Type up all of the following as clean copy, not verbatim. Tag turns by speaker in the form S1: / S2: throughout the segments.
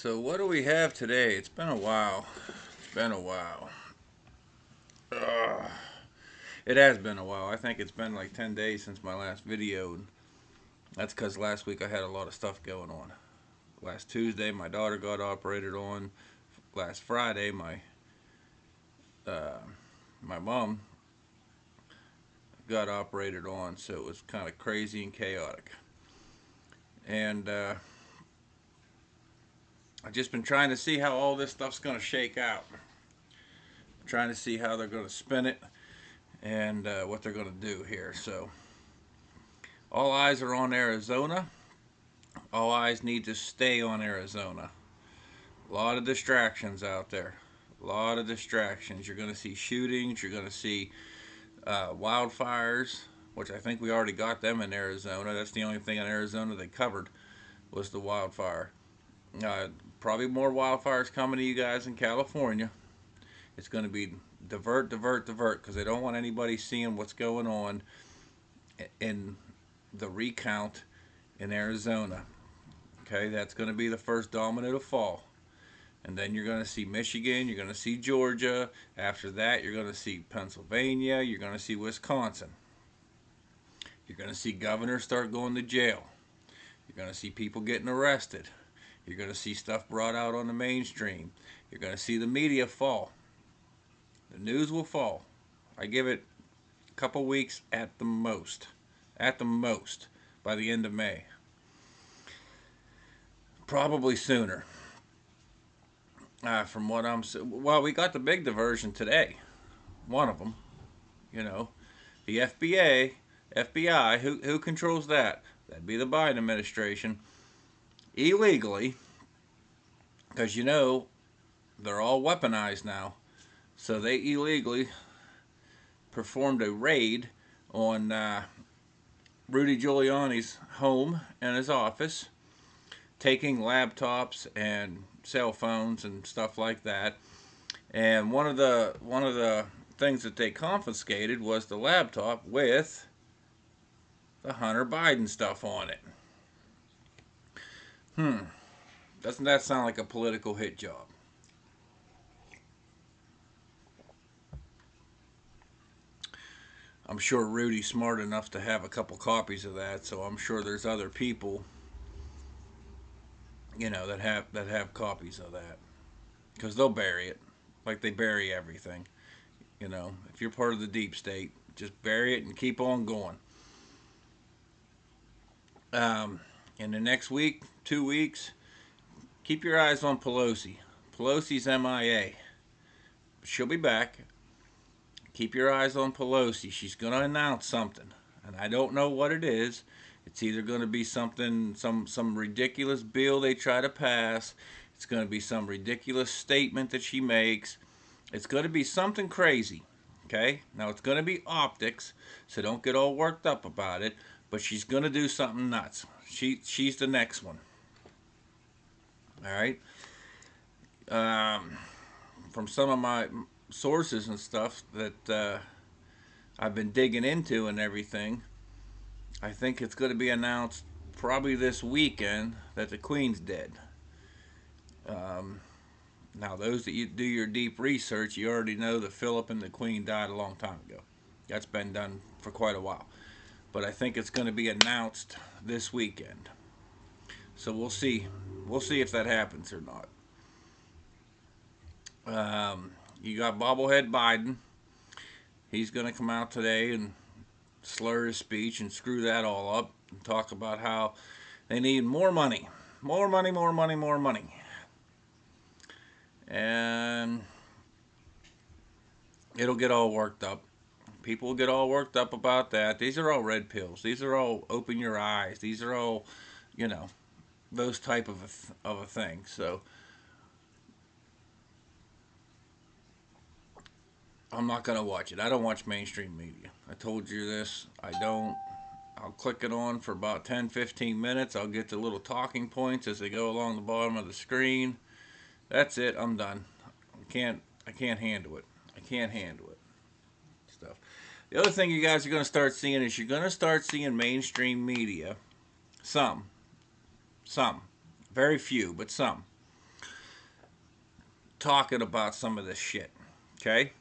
S1: So what do we have today? It's been a while. It's been a while. Ugh. It has been a while. I think it's been like 10 days since my last video. And that's because last week I had a lot of stuff going on. Last Tuesday, my daughter got operated on. Last Friday, uh, my mom got operated on. So it was kind of crazy and chaotic. And I've just been trying to see how all this stuff's going to shake out. Trying to see how they're going to spin it and what they're going to do here. So all eyes are on Arizona. All eyes need to stay on Arizona. A lot of distractions out there. A lot of distractions. You're going to see shootings. You're going to see wildfires, which I think we already got them in Arizona. That's the only thing in Arizona they covered was the wildfire. Uh, Probably more wildfires coming to you guys in California. It's going to be divert, divert, divert because they don't want anybody seeing what's going on in the recount in Arizona. Okay, that's going to be the first domino to fall. And then you're going to see Michigan, you're going to see Georgia. After that, you're going to see Pennsylvania, you're going to see Wisconsin. You're going to see governors start going to jail. You're going to see people getting arrested. You're going to see stuff brought out on the mainstream. You're going to see the media fall. The news will fall. I give it a couple weeks at the most. At the most, by the end of May. Probably sooner. From what I'm, well, we got the big diversion today. One of them, you know, the FBI. Who controls that? That'd be the Biden administration. Illegally, because they're all weaponized now. So they illegally performed a raid on Rudy Giuliani's home and his office, taking laptops and cell phones and stuff like that. And one of the things that they confiscated was the laptop with the Hunter Biden stuff on it. Doesn't that sound like a political hit job? I'm sure Rudy's smart enough to have a couple copies of that, so I'm sure there's other people, that have copies of that because they'll bury it, like they bury everything. If you're part of the deep state, just bury it and keep on going. Um, in the next week, 2 weeks, keep your eyes on Pelosi. Pelosi's MIA. She'll be back. Keep your eyes on Pelosi. She's going to announce something, and I don't know what it is. It's either going to be something, some ridiculous bill they try to pass. It's going to be some ridiculous statement that she makes. It's going to be something crazy. Okay? Now it's going to be optics, so don't get all worked up about it. But she's going to do something nuts. She's the next one. All right. From some of my sources and stuff that I've been digging into and everything, I think it's going to be announced probably this weekend that the Queen's dead. Um, Now, those that you do your deep research, you already know that Philip and the Queen died a long time ago. That's been done for quite a while. But I think it's going to be announced this weekend. So we'll see. We'll see if that happens or not. You got bobblehead Biden. He's going to come out today and slur his speech and screw that all up and talk about how they need more money. More money, more money, more money. And it'll get all worked up. People will get all worked up about that. These are all red pills. These are all open your eyes. These are all, you know, those type of a thing. So I'm not gonna watch it. I don't watch mainstream media. I told you this. I don't. I'll click it on for about 10, 15 minutes. I'll get the little talking points as they go along the bottom of the screen. That's it. I'm done. I can't handle it. I can't handle it. Stuff. The other thing you guys are going to start seeing is you're going to start seeing mainstream media. Some. Very few, but some. talking about some of this shit. Okay,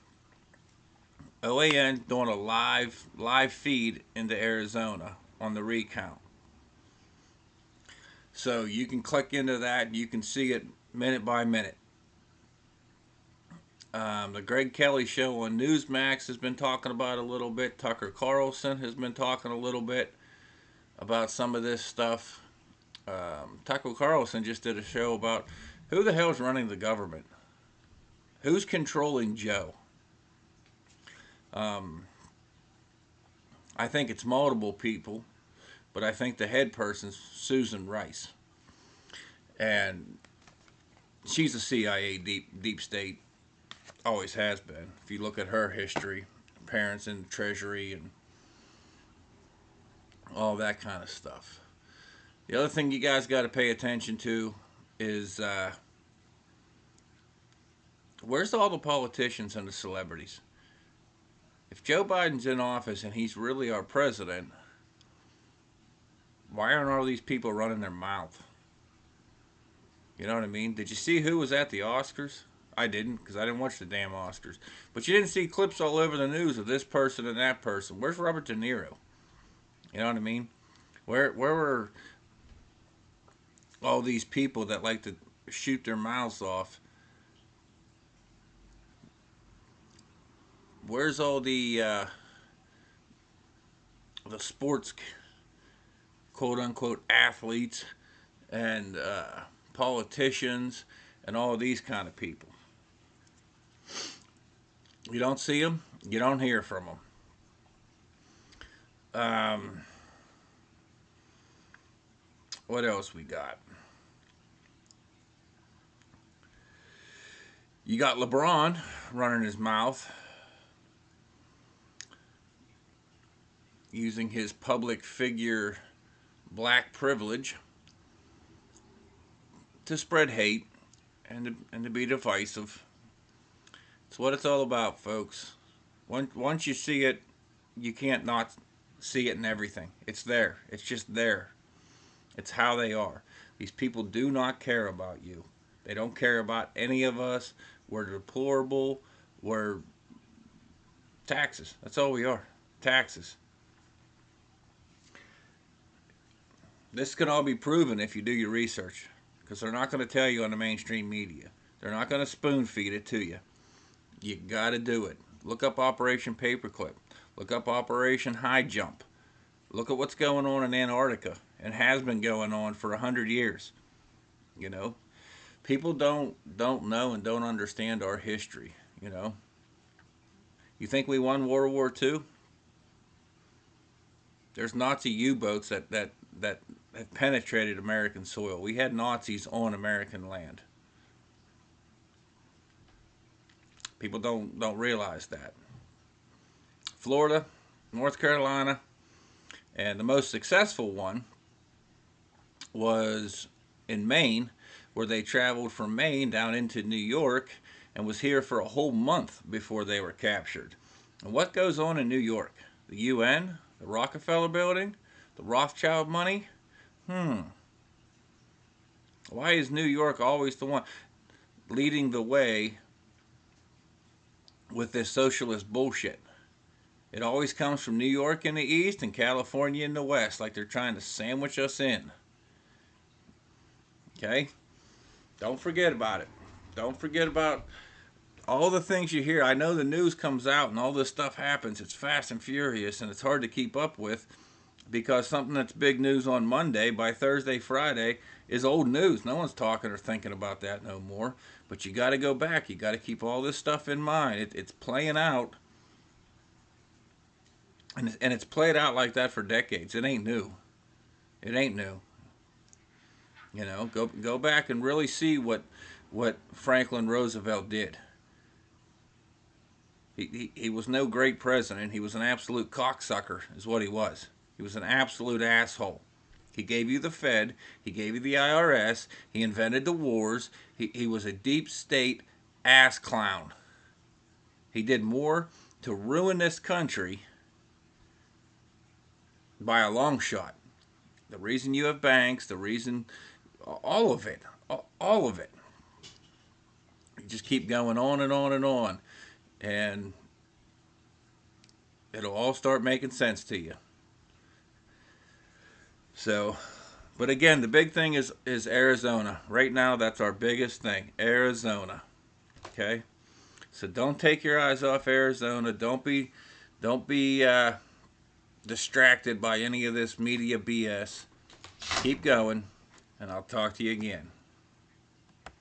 S1: OAN doing a live feed into Arizona on the recount. So you can click into that and you can see it minute by minute. The Greg Kelly show on Newsmax has been talking about it a little bit. Tucker Carlson has been talking a little bit about some of this stuff. Tucker Carlson just did a show about who the hell's running the government, who's controlling Joe. I think it's multiple people, but I think the head person's Susan Rice, and she's a CIA deep state, always has been. If you look at her history, parents in the Treasury and all that kind of stuff. The other thing you guys got to pay attention to is where's all the politicians and the celebrities? If Joe Biden's in office and he's really our president, why aren't all these people running their mouth? You know what I mean? Did you see who was at the Oscars? I didn't, because I didn't watch the damn Oscars. But you didn't see clips all over the news of this person and that person. Where's Robert De Niro? You know what I mean? Where were all these people that like to shoot their mouths off? Where's all the sports quote unquote athletes and politicians and all of these kind of people? You don't see them, you don't hear from them. What else we got? You got LeBron running his mouth, using his public figure black privilege to spread hate and to be divisive. It's what it's all about, folks. Once you see it, you can't not see it in everything. It's there. It's just there. It's how they are. These people do not care about you. They don't care about any of us. We're deplorable. We're taxes. That's all we are. Taxes. This can all be proven if you do your research, because they're not going to tell you on the mainstream media. They're not going to spoon feed it to you. You got to do it. Look up Operation Paperclip. Look up Operation High Jump. Look at what's going on in Antarctica and has been going on for 100 years. You know, people don't know and don't understand our history. You know, you think we won World War II? There's Nazi U-boats that penetrated American soil. We had Nazis on American land. People don't realize that. Florida, North Carolina, and the most successful one was in Maine, where they traveled from Maine down into New York and was here for a whole month before they were captured. And what goes on in New York? The UN, the Rockefeller Building, the Rothschild money? Why is New York always the one leading the way with this socialist bullshit? It always comes from New York in the east and California in the west, like they're trying to sandwich us in. Okay? Don't forget about it. Don't forget about all the things you hear. I know the news comes out and all this stuff happens. It's fast and furious and it's hard to keep up with, because something that's big news on Monday, by Thursday, Friday, is old news. No one's talking or thinking about that no more. But you got to go back. You got to keep all this stuff in mind. It's playing out. And it's played out like that for decades. It ain't new. It ain't new. You know, go back and really see what Franklin Roosevelt did. He was no great president. He was an absolute cocksucker, is what he was. He was an absolute asshole. He gave you the Fed. He gave you the IRS. He invented the wars. He was a deep state ass clown. He did more to ruin this country by a long shot. The reason you have banks, the reason, all of it. just keep going on and on and on, and it'll all start making sense to you. So, but again, the big thing is Arizona. Right now, that's our biggest thing, Arizona. Okay, so don't take your eyes off Arizona. Don't be distracted by any of this media BS. Keep going, and I'll talk to you again.